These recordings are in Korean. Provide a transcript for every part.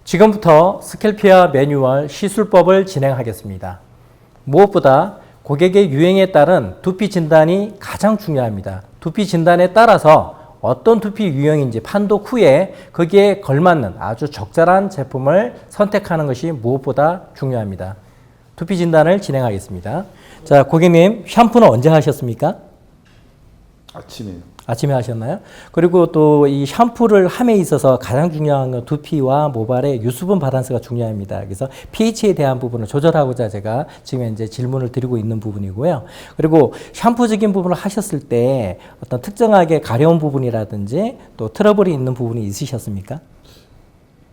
지금부터 스캘피아 매뉴얼 시술법을 진행하겠습니다. 무엇보다 고객의 유행에 따른 두피 진단이 가장 중요합니다. 두피 진단에 따라서 어떤 두피 유형인지 판독 후에 거기에 걸맞는 아주 적절한 제품을 선택하는 것이 무엇보다 중요합니다. 두피 진단을 진행하겠습니다. 자, 고객님 샴푸는 언제 하셨습니까? 아침에요. 아침에 하셨나요? 그리고 또 이 샴푸를 함에 있어서 가장 중요한 건 두피와 모발의 유수분 밸런스가 중요합니다. 그래서 pH에 대한 부분을 조절하고자 제가 지금 이제 질문을 드리고 있는 부분이고요. 그리고 샴푸적인 부분을 하셨을 때 어떤 특정하게 가려운 부분이라든지 또 트러블이 있는 부분이 있으셨습니까?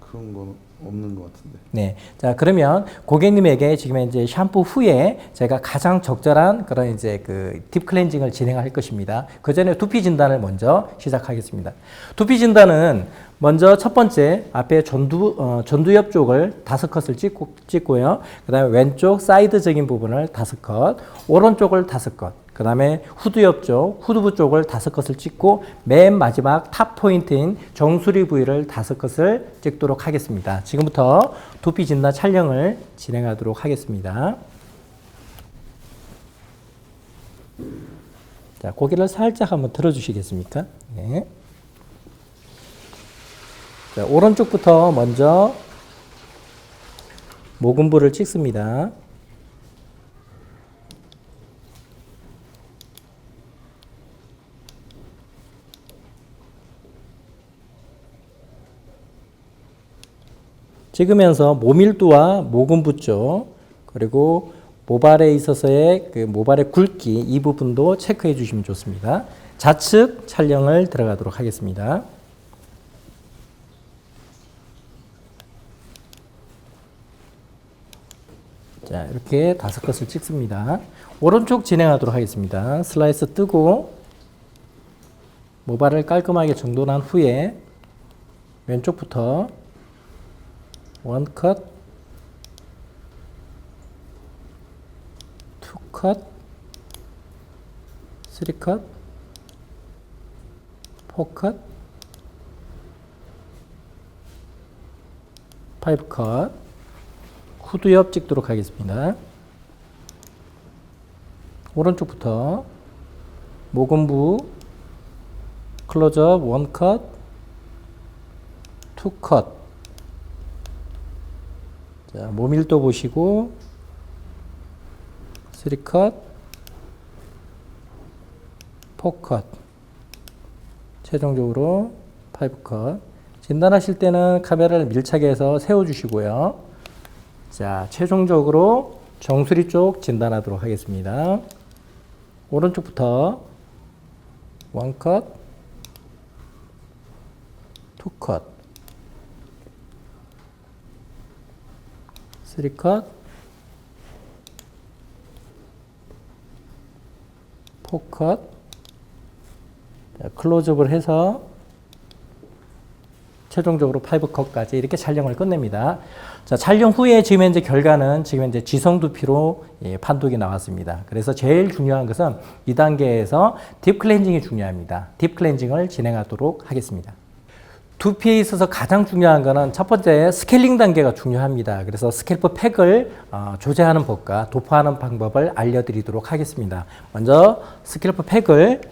그런 건 없는 것 같은데. 네. 자, 그러면 고객님에게 지금 이제 샴푸 후에 제가 가장 적절한 그런 이제 그 딥 클렌징을 진행할 것입니다. 그 전에 두피 진단을 먼저 시작하겠습니다. 두피 진단은 먼저 첫 번째 앞에 전두엽 쪽을 5컷을 찍고요. 그 다음에 왼쪽 사이드적인 부분을 5컷, 오른쪽을 5컷, 그 다음에 후두엽 쪽, 후두부 쪽을 5컷을 찍고 맨 마지막 탑 포인트인 정수리 부위를 5컷을 찍도록 하겠습니다. 지금부터 두피 진단 촬영을 진행하도록 하겠습니다. 자, 고개를 살짝 한번 들어주시겠습니까? 네. 자, 오른쪽부터 먼저 모근부를 찍습니다. 찍으면서 모밀도와 모근부 쪽 그리고 모발에 있어서의 그 모발의 굵기 이 부분도 체크해 주시면 좋습니다. 좌측 촬영을 들어가도록 하겠습니다. 자, 이렇게 5컷을 찍습니다. 오른쪽 진행하도록 하겠습니다. 슬라이스 뜨고 모발을 깔끔하게 정돈한 후에 왼쪽부터 1컷, 2컷, 3컷, 4컷, 5컷, 후두엽 찍도록 하겠습니다. 오른쪽부터 모근부 클로즈업 1컷, 2컷. 자, 모밀도 보시고 3컷, 4컷, 최종적으로 5컷. 진단하실 때는 카메라를 밀착 해서 세워주시고요. 자, 최종적으로 정수리 쪽 진단하도록 하겠습니다. 오른쪽부터 1컷, 2컷, 3컷, 4컷. 자, 클로즈업을 해서 최종적으로 5컷까지 이렇게 촬영을 끝냅니다. 자, 촬영 후에 지금 현재 결과는 지금 현재 지성 두피로 판독이 나왔습니다. 그래서 제일 중요한 것은 2단계에서 딥 클렌징이 중요합니다. 딥 클렌징을 진행하도록 하겠습니다. 두피에 있어서 가장 중요한 것은 첫 번째 스케일링 단계가 중요합니다. 그래서 스캘프 팩을 조제하는 법과 도포하는 방법을 알려드리도록 하겠습니다. 먼저 스캘프 팩을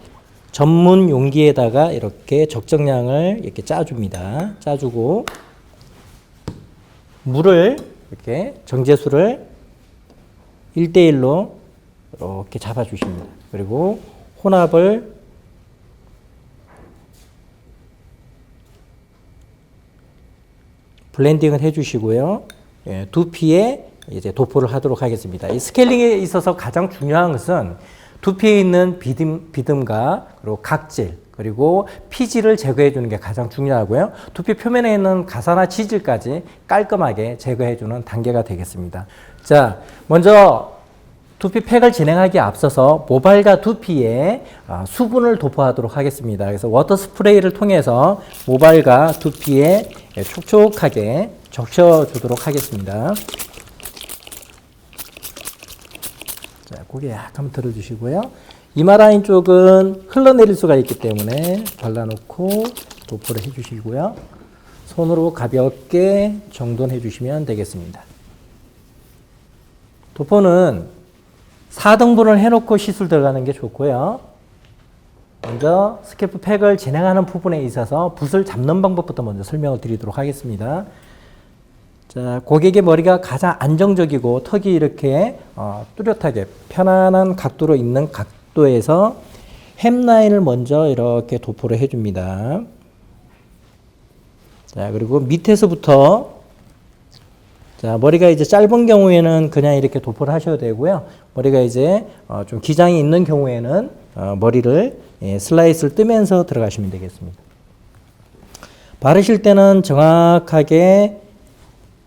전문 용기에다가 이렇게 적정량을 이렇게 짜줍니다. 짜주고 물을 이렇게 정제수를 1대1로 이렇게 잡아주십니다. 그리고 혼합을 블렌딩을 해주시고요. 예, 두피에 이제 도포를 하도록 하겠습니다. 이 스케일링에 있어서 가장 중요한 것은 두피에 있는 비듬과 그리고 각질 그리고 피지를 제거해 주는 게 가장 중요하고요. 두피 표면에 있는 가사나 치질까지 깔끔하게 제거해 주는 단계가 되겠습니다. 자, 먼저 두피 팩을 진행하기에 앞서서 모발과 두피에 수분을 도포하도록 하겠습니다. 그래서 워터 스프레이를 통해서 모발과 두피에 촉촉하게 적셔주도록 하겠습니다. 자, 고개 약간 들어주시고요. 이마 라인 쪽은 흘러내릴 수가 있기 때문에 발라놓고 도포를 해주시고요. 손으로 가볍게 정돈해 주시면 되겠습니다. 도포는 4등분을 해놓고 시술 들어가는 게 좋고요. 먼저 스캘프 팩을 진행하는 부분에 있어서 붓을 잡는 방법부터 먼저 설명을 드리도록 하겠습니다. 자, 고객의 머리가 가장 안정적이고 턱이 이렇게 뚜렷하게 편안한 각도로 있는 각도에서 햄라인을 먼저 이렇게 도포를 해줍니다. 자, 그리고 밑에서부터 자, 머리가 이제 짧은 경우에는 그냥 이렇게 도포를 하셔도 되고요. 머리가 이제 좀 기장이 있는 경우에는 머리를 슬라이스를 뜨면서 들어가시면 되겠습니다. 바르실 때는 정확하게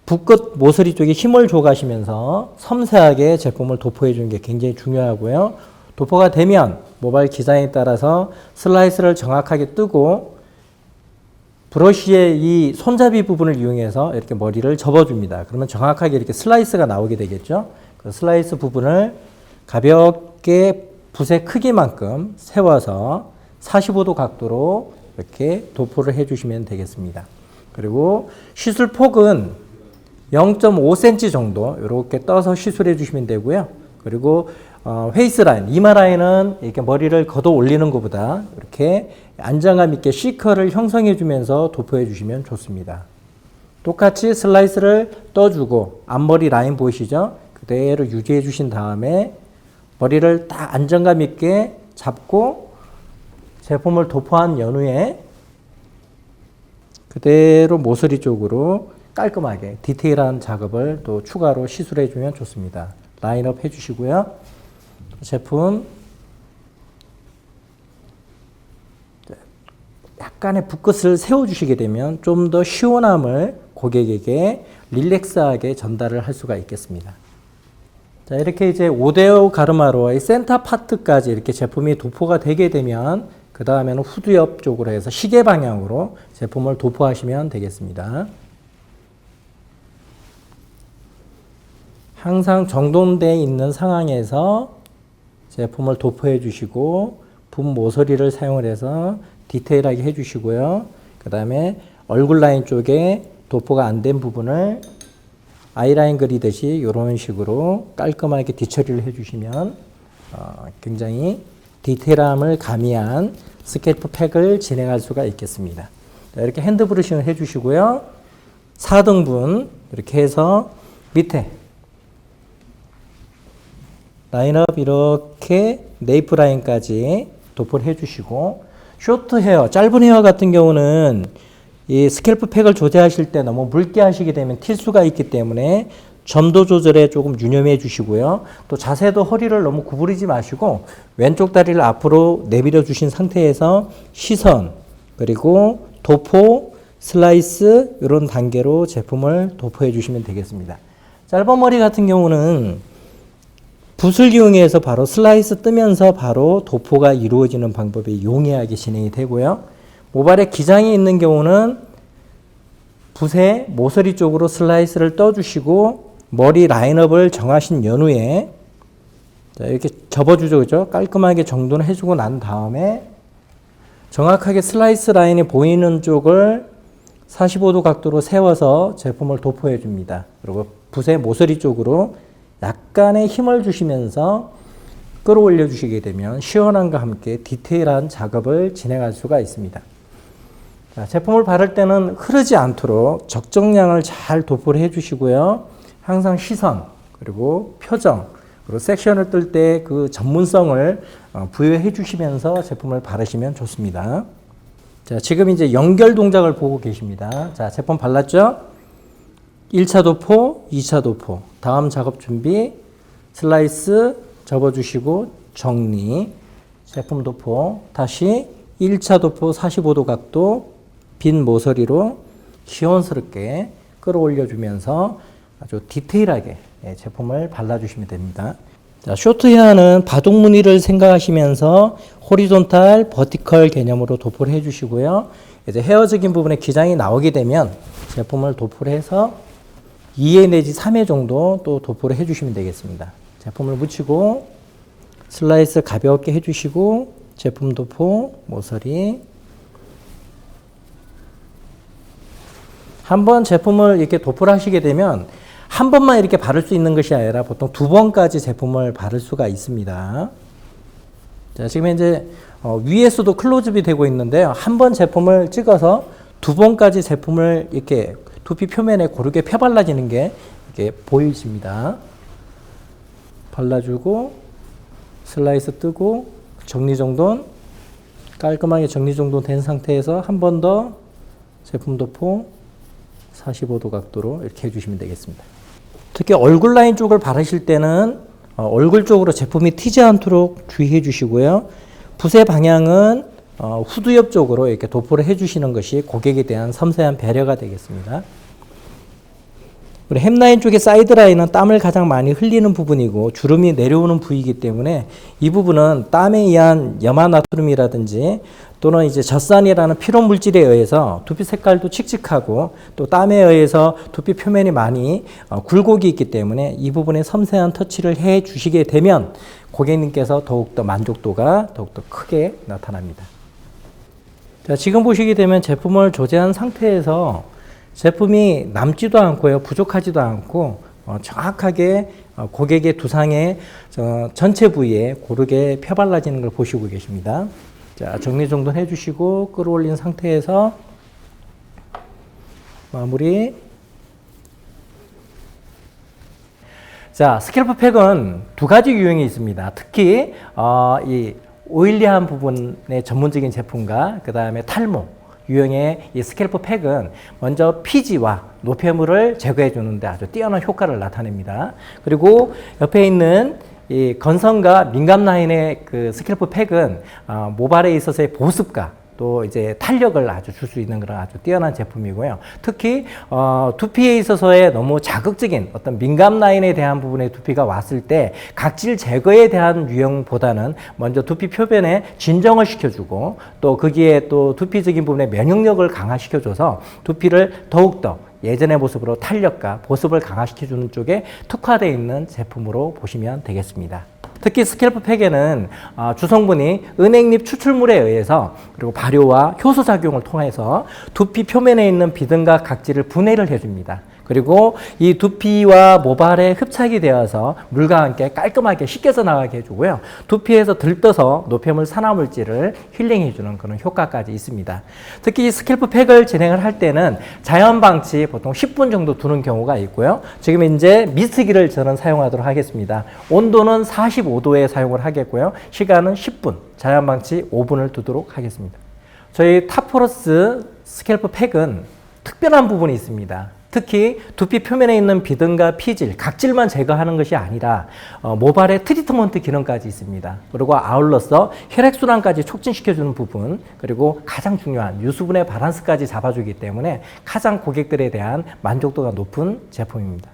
붓끝 모서리 쪽에 힘을 줘 가시면서 섬세하게 제품을 도포해 주는 게 굉장히 중요하고요. 도포가 되면 모발 기장에 따라서 슬라이스를 정확하게 뜨고 브러쉬의 이 손잡이 부분을 이용해서 이렇게 머리를 접어줍니다. 그러면 정확하게 이렇게 슬라이스가 나오게 되겠죠. 그 슬라이스 부분을 가볍게 붓의 크기만큼 세워서 45도 각도로 이렇게 도포를 해주시면 되겠습니다. 그리고 시술 폭은 0.5cm 정도 이렇게 떠서 시술해 주시면 되고요. 그리고 페이스 라인, 이마 라인은 이렇게 머리를 걷어 올리는 것보다 이렇게 안정감 있게 C컬을 형성해 주면서 도포해 주시면 좋습니다. 똑같이 슬라이스를 떠주고 앞머리 라인 보이시죠? 그대로 유지해 주신 다음에 머리를 딱 안정감 있게 잡고 제품을 도포한 연후에 그대로 모서리 쪽으로 깔끔하게 디테일한 작업을 또 추가로 시술해 주면 좋습니다. 라인업 해 주시고요. 제품 약간의 붓끝을 세워주시게 되면 좀 더 시원함을 고객에게 릴렉스하게 전달을 할 수가 있겠습니다. 자, 이렇게 이제 5대5 가르마로의 센터 파트까지 이렇게 제품이 도포가 되게 되면 그 다음에는 후드 옆 쪽으로 해서 시계 방향으로 제품을 도포하시면 되겠습니다. 항상 정돈되어 있는 상황에서 제품을 도포해 주시고 붓 모서리를 사용을 해서 디테일하게 해 주시고요. 그 다음에 얼굴 라인 쪽에 도포가 안 된 부분을 아이라인 그리듯이 이런 식으로 깔끔하게 뒤처리를 해 주시면 굉장히 디테일함을 가미한 스캘프 팩을 진행할 수가 있겠습니다. 자, 이렇게 핸드 브러싱을 해 주시고요. 4등분 이렇게 해서 밑에 라인업 이렇게 네이프 라인까지 도포를 해주시고 쇼트 헤어, 짧은 헤어 같은 경우는 이 스캘프 팩을 조제하실 때 너무 묽게 하시게 되면 튈 수가 있기 때문에 점도 조절에 조금 유념해 주시고요. 또 자세도 허리를 너무 구부리지 마시고 왼쪽 다리를 앞으로 내밀어 주신 상태에서 시선 그리고 도포, 슬라이스 이런 단계로 제품을 도포해 주시면 되겠습니다. 짧은 머리 같은 경우는 붓을 이용해서 바로 슬라이스 뜨면서 바로 도포가 이루어지는 방법이 용이하게 진행이 되고요. 모발에 기장이 있는 경우는 붓의 모서리 쪽으로 슬라이스를 떠주시고 머리 라인업을 정하신 연후에 자, 이렇게 접어주죠. 그죠? 깔끔하게 정돈을 해주고 난 다음에 정확하게 슬라이스 라인이 보이는 쪽을 45도 각도로 세워서 제품을 도포해 줍니다. 그리고 붓의 모서리 쪽으로 약간의 힘을 주시면서 끌어올려 주시게 되면 시원함과 함께 디테일한 작업을 진행할 수가 있습니다. 자, 제품을 바를 때는 흐르지 않도록 적정량을 잘 도포를 해 주시고요. 항상 시선, 그리고 표정, 그리고 섹션을 뜰 때 그 전문성을 부여해 주시면서 제품을 바르시면 좋습니다. 자, 지금 이제 연결 동작을 보고 계십니다. 자, 제품 발랐죠? 1차 도포, 2차 도포, 다음 작업 준비, 슬라이스 접어주시고 정리, 제품 도포, 다시 1차 도포 45도 각도, 빈 모서리로 시원스럽게 끌어올려주면서 아주 디테일하게 제품을 발라주시면 됩니다. 자, 쇼트 헤어는 바둑 무늬를 생각하시면서 호리존탈, 버티컬 개념으로 도포를 해주시고요. 이제 헤어적인 부분에 기장이 나오게 되면 제품을 도포를 해서 2회 내지 3회 정도 또 도포를 해주시면 되겠습니다. 제품을 묻히고 슬라이스 가볍게 해주시고 제품 도포, 모서리 한번 제품을 이렇게 도포를 하시게 되면 한 번만 이렇게 바를 수 있는 것이 아니라 보통 2번까지 제품을 바를 수가 있습니다. 자, 지금 이제 위에서도 클로즈업이 되고 있는데요. 한 번 제품을 찍어서 2번까지 제품을 이렇게 두피 표면에 고르게 펴발라지는 게 이렇게 보이십니다. 발라주고 슬라이스 뜨고 정리정돈 깔끔하게 정리정돈 된 상태에서 한 번 더 제품 도포 45도 각도로 이렇게 해주시면 되겠습니다. 특히 얼굴 라인 쪽을 바르실 때는 얼굴 쪽으로 제품이 튀지 않도록 주의해 주시고요. 붓의 방향은 후두 옆 쪽으로 이렇게 도포를 해 주시는 것이 고객에 대한 섬세한 배려가 되겠습니다. 그리고 햄라인 쪽의 사이드 라인은 땀을 가장 많이 흘리는 부분이고 주름이 내려오는 부위이기 때문에 이 부분은 땀에 의한 염화나트륨이라든지 또는 이제 젖산이라는 피로 물질에 의해서 두피 색깔도 칙칙하고 또 땀에 의해서 두피 표면이 많이 굴곡이 있기 때문에 이 부분에 섬세한 터치를 해 주시게 되면 고객님께서 더욱더 만족도가 더욱더 크게 나타납니다. 자, 지금 보시게 되면 제품을 조제한 상태에서 제품이 남지도 않고요, 부족하지도 않고 정확하게 고객의 두상의 전체 부위에 고르게 펴발라지는 걸 보시고 계십니다. 자, 정리정돈 해주시고 끌어올린 상태에서 마무리. 자, 스캘프 팩은 두 가지 유형이 있습니다. 특히 이 오일리한 부분의 전문적인 제품과 그 다음에 탈모 유형의 이 스캘프 팩은 먼저 피지와 노폐물을 제거해 주는데 아주 뛰어난 효과를 나타냅니다. 그리고 옆에 있는 이 건성과 민감 라인의 그 스캘프 팩은 모발에 있어서의 보습과 또 이제 탄력을 아주 줄 수 있는 그런 아주 뛰어난 제품이고요. 특히 두피에 있어서의 너무 자극적인 어떤 민감 라인에 대한 부분에 두피가 왔을 때 각질 제거에 대한 유형보다는 먼저 두피 표면에 진정을 시켜주고 또 거기에 또 두피적인 부분의 면역력을 강화시켜줘서 두피를 더욱더 예전의 모습으로 탄력과 보습을 강화시켜주는 쪽에 특화되어 있는 제품으로 보시면 되겠습니다. 특히 스캘프 팩에는 주성분이 은행잎 추출물에 의해서 그리고 발효와 효소 작용을 통해서 두피 표면에 있는 비듬과 각질을 분해를 해줍니다. 그리고 이 두피와 모발에 흡착이 되어서 물과 함께 깔끔하게 씻겨져 나가게 해주고요. 두피에서 들떠서 노폐물 산화물질을 힐링해주는 그런 효과까지 있습니다. 특히 이 스캘프 팩을 진행을 할 때는 자연 방치 보통 10분 정도 두는 경우가 있고요. 지금 이제 미스트기를 저는 사용하도록 하겠습니다. 온도는 45도에 사용을 하겠고요. 시간은 10분, 자연 방치 5분을 두도록 하겠습니다. 저희 탑포러스 스캘프 팩은 특별한 부분이 있습니다. 특히 두피 표면에 있는 비듬과 피질, 각질만 제거하는 것이 아니라 모발의 트리트먼트 기능까지 있습니다. 그리고 아울러서 혈액순환까지 촉진시켜주는 부분, 그리고 가장 중요한 유수분의 밸런스까지 잡아주기 때문에 가장 고객들에 대한 만족도가 높은 제품입니다.